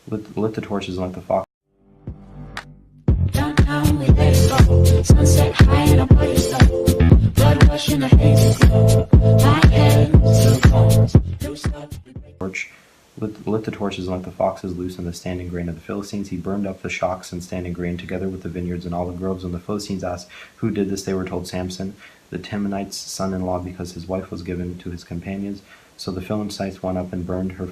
lit the torches and let the fox. Downtown we let it go. Sunset high and I'm bloody slow. Blood rush in the haze glow. My head to the bones. Lit the torches and let the foxes loose in the standing grain of the Philistines. He burned up the shocks and standing grain together with the vineyards and olive groves. When the Philistines asked who did this, they were told Samson, the Timnite's son-in-law, because his wife was given to his companions. So the Philistines went up and burned her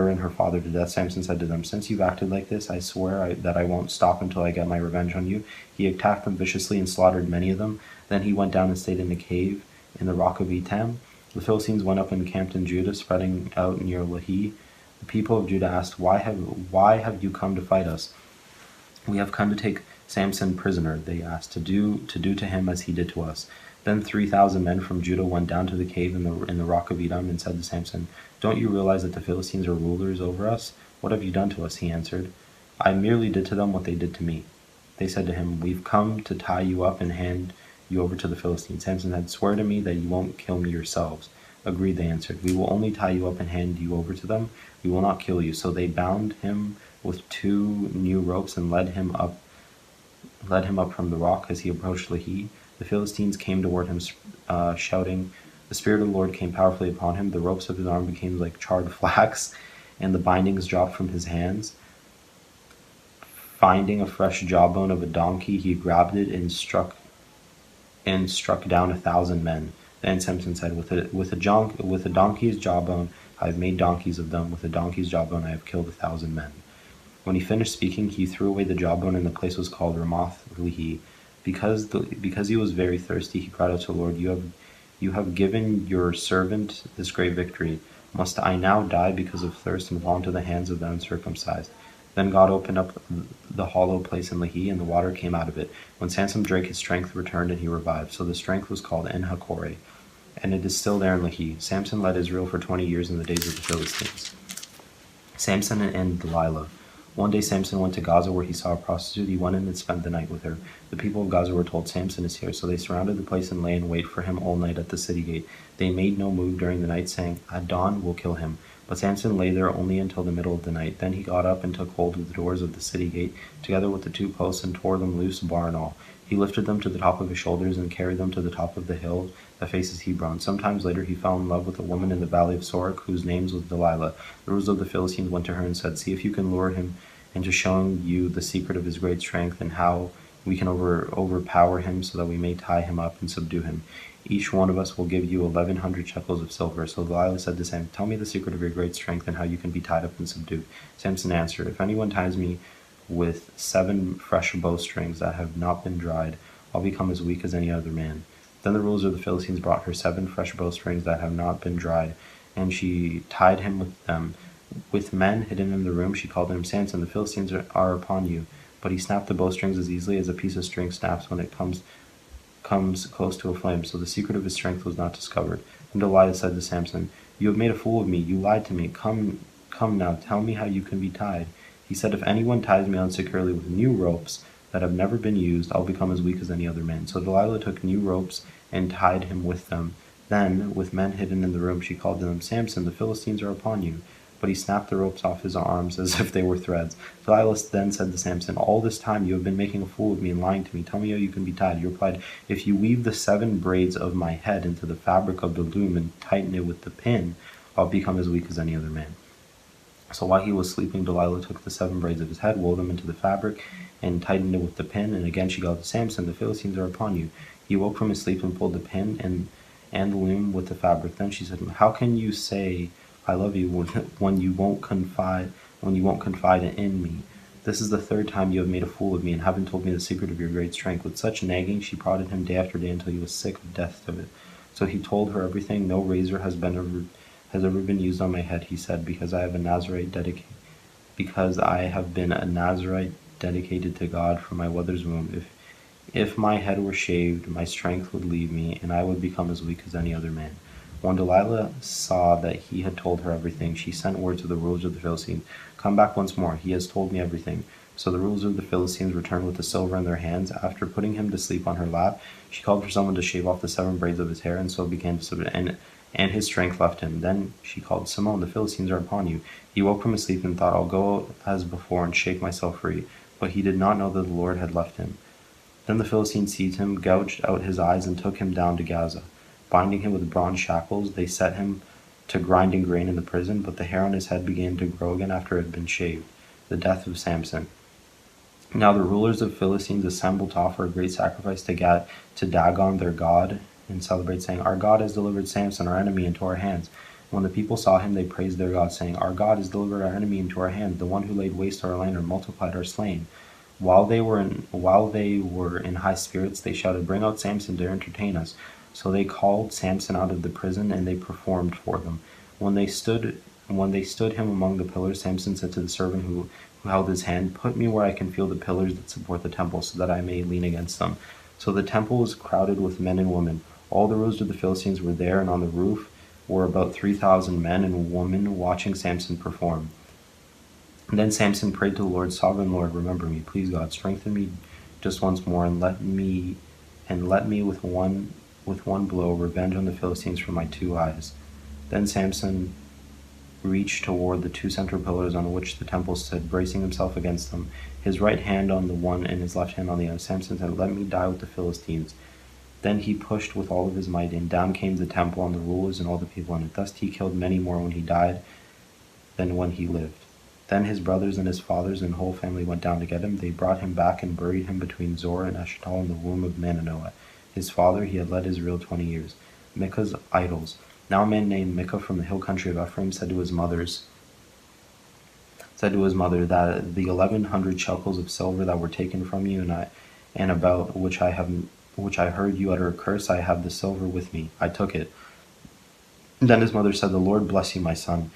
and her father to death. Samson said to them, "Since you've acted like this, I swear that I won't stop until I get my revenge on you." He attacked them viciously and slaughtered many of them. Then he went down and stayed in a cave in the rock of Etam. The Philistines went up and camped in Judah, spreading out near Lehi. The people of Judah asked, Why have you come to fight us?" "We have come to take Samson prisoner," they asked, to do to him as he did to us. Then 3,000 men from Judah went down to the cave in the rock of Edom and said to Samson, "Don't you realize that the Philistines are rulers over us? What have you done to us?" He answered, "I merely did to them what they did to me." They said to him, "We've come to tie you up and hand you over to the Philistines." Samson said, "Swear to me that you won't kill me yourselves." "Agreed," they answered. "We will only tie you up and hand you over to them. We will not kill you." So they bound him with 2 new ropes and led him up from the rock as he approached Lehi. The Philistines came toward him, shouting. The Spirit of the Lord came powerfully upon him. The ropes of his arm became like charred flax, and the bindings dropped from his hands. Finding a fresh jawbone of a donkey, he grabbed it and struck down 1,000 men. Then Samson said, with a donkey's jawbone I have made donkeys of them. With a donkey's jawbone I have killed 1,000 men. When he finished speaking, he threw away the jawbone, and the place was called Ramoth Lehi. Because he was very thirsty, he cried out to the Lord, You have given your servant this great victory. Must I now die because of thirst and fall into the hands of the uncircumcised?" Then God opened up the hollow place in Lehi, and the water came out of it. When Samson drank, his strength returned, and he revived. So the strength was called En-Hakkore, and it is still there in Lehi. Samson led Israel for 20 years in the days of the Philistines. Samson and Delilah. One day Samson went to Gaza, where he saw a prostitute. He went in and spent the night with her. The people of Gaza were told, "Samson is here." So they surrounded the place and lay in wait for him all night at the city gate. They made no move during the night, saying, "At dawn we'll kill him." But Samson lay there only until the middle of the night. Then he got up and took hold of the doors of the city gate, together with the 2 posts, and tore them loose, bar and all. He lifted them to the top of his shoulders and carried them to the top of the hill that faces Hebron. Sometimes later he fell in love with a woman in the valley of Sorek, whose name was Delilah. The rulers of the Philistines went to her and said, "See if you can lure him into showing you the secret of his great strength and how we can overpower him so that we may tie him up and subdue him. Each one of us will give you 1,100 shekels of silver." So Delilah said to Samson, "Tell me the secret of your great strength and how you can be tied up and subdued." Samson answered, "If anyone ties me with 7 fresh bowstrings that have not been dried, I'll become as weak as any other man." Then the rulers of the Philistines brought her 7 fresh bowstrings that have not been dried, and she tied him with them. With men hidden in the room, she called to him, "Samson, the Philistines are upon you." But he snapped the bowstrings as easily as a piece of string snaps when it comes close to a flame. So the secret of his strength was not discovered. And Delilah said to Samson, "You have made a fool of me. You lied to me. Come now, tell me how you can be tied." He said, "If anyone ties me unsecurely with new ropes that have never been used, I'll become as weak as any other man." So Delilah took new ropes and tied him with them. Then, with men hidden in the room, she called to him, "Samson, the Philistines are upon you." But he snapped the ropes off his arms as if they were threads. Stylus then said to Samson, "All this time you have been making a fool of me and lying to me. Tell me how you can be tied." He replied, "If you weave the 7 braids of my head into the fabric of the loom and tighten it with the pin, I'll become as weak as any other man." So while he was sleeping, Delilah took the 7 braids of his head, wove them into the fabric, and tightened it with the pin. And again she called to Samson, "The Philistines are upon you." He woke from his sleep and pulled the pin and the loom with the fabric. Then she said to him, "How can you say I love you when you won't confide in me? This is the 3rd time you have made a fool of me and haven't told me the secret of your great strength." With such nagging, she prodded him day after day until he was sick of death of it. So he told her everything. "No razor has ever been used on my head," he said, because I have been a Nazarite dedicated to God from my mother's womb. If my head were shaved, my strength would leave me, and I would become as weak as any other man. When Delilah saw that he had told her everything, she sent word to the rulers of the Philistines, "Come back once more. He has told me everything." So the rulers of the Philistines returned with the silver in their hands. After putting him to sleep on her lap, she called for someone to shave off the 7 braids of his hair, and so began to subdue. and his strength left him. Then she called, Simone, the Philistines are upon you. He woke from his sleep and thought, I'll go out as before and shake myself free. But he did not know that the Lord had left him. Then the Philistines seized him, gouged out his eyes, and took him down to Gaza. Binding him with bronze shackles, they set him to grinding grain in the prison, but the hair on his head began to grow again after it had been shaved. The death of Samson. Now the rulers of Philistines assembled to offer a great sacrifice to Dagon their god, and celebrate, saying, Our God has delivered Samson, our enemy, into our hands. When the people saw him, they praised their God, saying, Our God has delivered our enemy into our hand, the one who laid waste our land and multiplied our slain. While they were in high spirits, they shouted, Bring out Samson to entertain us. So they called Samson out of the prison, and they performed for them. When they stood him among the pillars, Samson said to the servant who held his hand, Put me where I can feel the pillars that support the temple, so that I may lean against them. So the temple was crowded with men and women. All the rulers of the Philistines were there, and on the roof were about 3,000 men and women watching Samson perform. And then Samson prayed to the Lord, Sovereign Lord, remember me, please God, strengthen me just once more, and let me with one blow revenge on the Philistines for my 2 eyes. Then Samson reached toward the 2 central pillars on which the temple stood, bracing himself against them, his right hand on the one and his left hand on the other. Samson said, Let me die with the Philistines. Then he pushed with all of his might, and down came the temple on the rulers and all the people in it. Thus he killed many more when he died than when he lived. Then his brothers and his fathers and whole family went down to get him. They brought him back and buried him between Zorah and Eshtaol in the womb of Manoah. His father, he had led Israel 20 years. Micah's idols. Now a man named Micah from the hill country of Ephraim said to his mother that the 1,100 shekels of silver that were taken from you and about which I heard you utter a curse, I have the silver with me. I took it. Then his mother said, The Lord bless you, my son.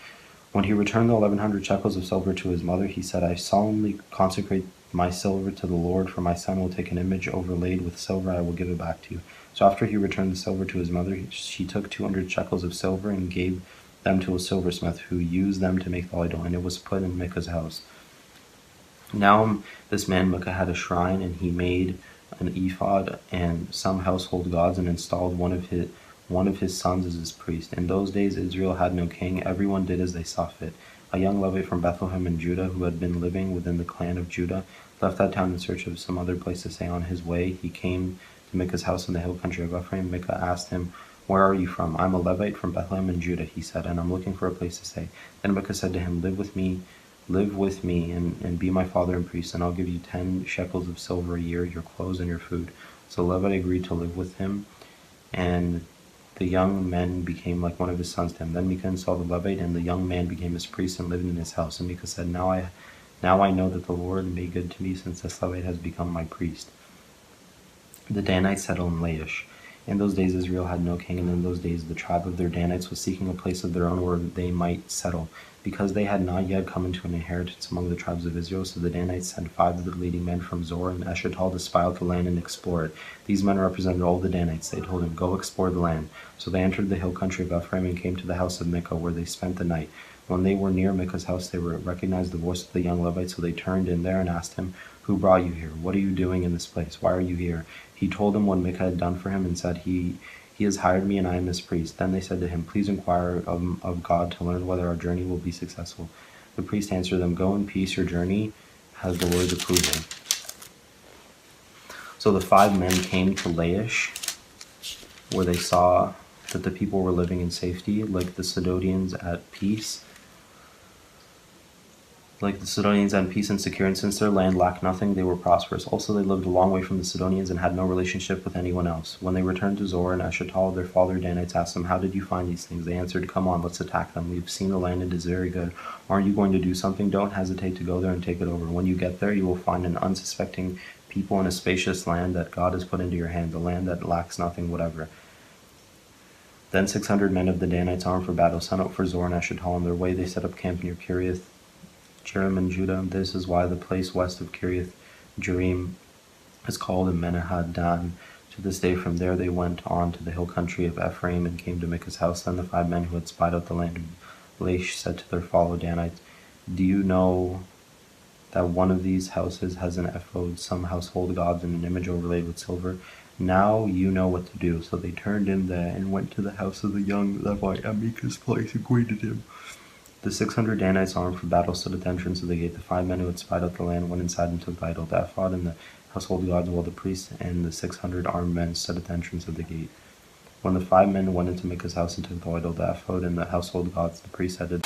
When he returned the 1,100 shekels of silver to his mother, he said, I solemnly consecrate my silver to the Lord, for my son will take an image overlaid with silver, I will give it back to you. So after he returned the silver to his mother, she took 200 shekels of silver and gave them to a silversmith, who used them to make the idol, and it was put in Micah's house. Now this man Micah had a shrine, and he made an ephod and some household gods, and installed one of his sons as his priest. In those days Israel had no king, everyone did as they saw fit. A young Levite from Bethlehem in Judah, who had been living within the clan of Judah, left that town in search of some other place to stay. On his way he came to Micah's house in the hill country of Ephraim. Micah asked him, Where are you from? I'm a Levite from Bethlehem in Judah, he said, and I'm looking for a place to stay. Then Micah said to him, Live with me and be my father and priest, and I'll give you 10 shekels of silver a year, your clothes and your food. So Levite agreed to live with him, and the young man became like one of his sons to him. Then Micah installed the Levite, and the young man became his priest and lived in his house. And Micah said, Now I know that the Lord made good to me, since this Levite has become my priest. The Danites settled in Laish. In those days Israel had no king, and in those days the tribe of their Danites was seeking a place of their own where they might settle, because they had not yet come into an inheritance among the tribes of Israel. So the Danites sent 5 of the leading men from Zorah and Eshtaol to spy out the land and explore it. These men represented all the Danites. They told him, Go explore the land. So they entered the hill country of Ephraim and came to the house of Micah, where they spent the night. When they were near Micah's house, they recognized the voice of the young Levite, so they turned in there and asked him, Who brought you here? What are you doing in this place? Why are you here? He told them what Micah had done for him, and said, He has hired me, and I am his priest. Then they said to him, Please inquire of God to learn whether our journey will be successful. The priest answered them, Go in peace, your journey has the Lord's approval. So the 5 men came to Laish, where they saw that the people were living in safety, like the Sidonians at peace and secure, and since their land lacked nothing, they were prosperous. Also they lived a long way from the Sidonians and had no relationship with anyone else. When they returned to Zorah and Eshtaol, their father Danites asked them, How did you find these things? They answered, Come on, let's attack them. We've seen the land, it is very good. Aren't you going to do something? Don't hesitate to go there and take it over. When you get there, you will find an unsuspecting people in a spacious land that God has put into your hand, a land that lacks nothing whatever. Then 600 men of the Danites armed for battle set out for Zorah and Eshtaol. On their way they set up camp near Kiriath Jearim in Judah. This is why the place west of Kiriath Jearim is called Menahad Dan. To this day from there they went on to the hill country of Ephraim and came to Micah's house. Then the 5 men who had spied out the land of Laish said to their fellow Danites, Do you know that one of these houses has an ephod, some household gods, and an image overlaid with silver? Now you know what to do. So they turned in there and went to the house of the young Levite at Micah's place and greeted him. The 600 Danites armed for battle stood at the entrance of the gate. The 5 men who had spied out the land went inside and took the idol, the ephod, and the household gods, while the priests and the 600 armed men stood at the entrance of the gate. When the 5 men went into Micah's house and took the idol, the ephod, and the household gods, the priest said to